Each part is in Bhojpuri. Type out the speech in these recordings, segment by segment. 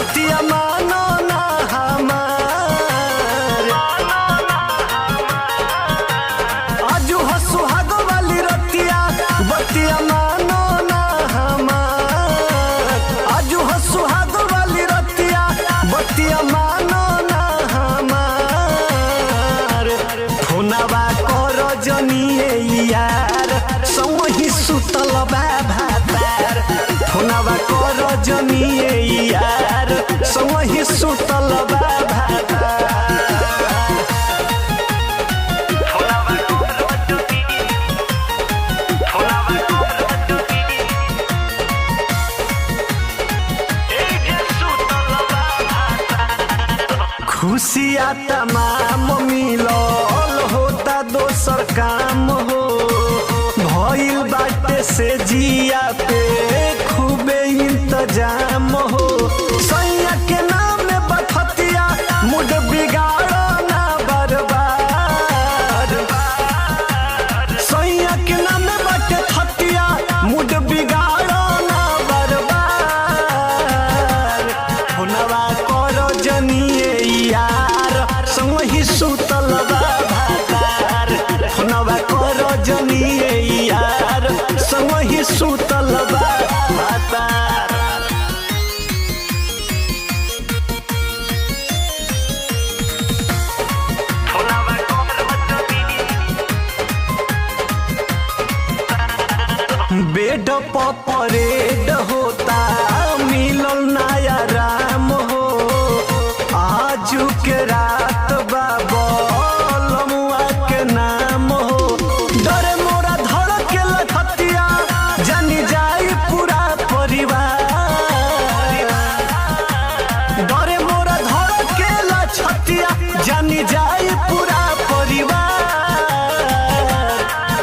बतिया मानो ना हमार आजू हो सुहाग वाली रतिया बतिया मानो ना हमार आजू हो सुहाग वाली रतिया बतिया मानो ना हमार फोनवा कर जनिए यार समही सुतल बा भातार फोनवा कर जनिए यार समही सुतल बा भातार खुशिया तमाम मिलल होता दोसर काम हो भइल बाटे से जिया पे खूबे इंतजाम हो सैया के नाम में बठतिया मुड बिगाड़ो ना बर्बाद सैया के नाम में बटे खतिया मुड बिगाड़ो ना बर्बाद फोनवा करो जनिए यार समही सुतल बा भातार फोनवा करो जनिए यार समही सुतल बा भातार बेड पर परेड होता मिलल नया राम हो आजू के रात बाबा के नाम हो डरे मोरा धड़ के लखतिया जानी जाई पूरा परिवार डरे मोरा धड़ के लछतिया जानी जाई पूरा परिवार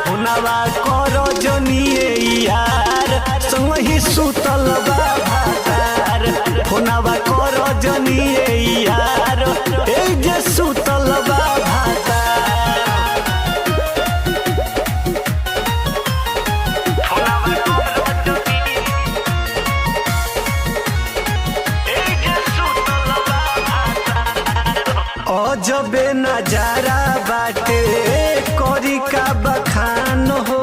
फोनवा करो जनिए यार समही सुतल बा भातार फोनवा करो जनिए यार ए जे सुतल बा भातार अजबे नजारा बाटे करी का बखान हो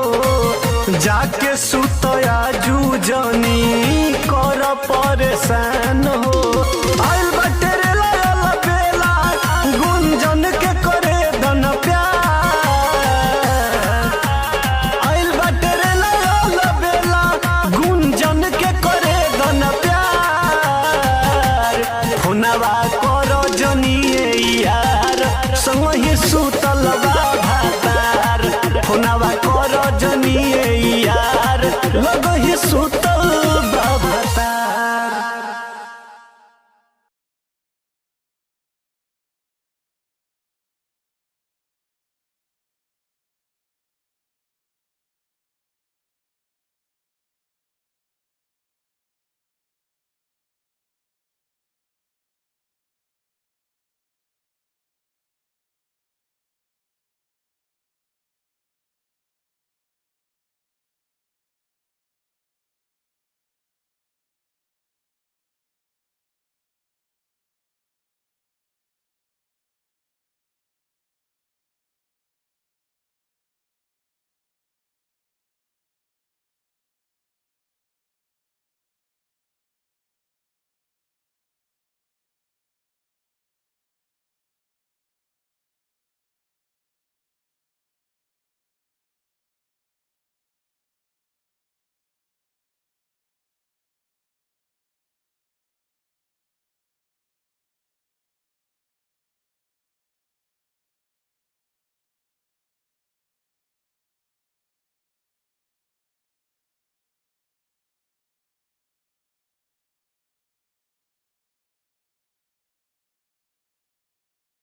जाके सुतया जू जनी कर परेशान हो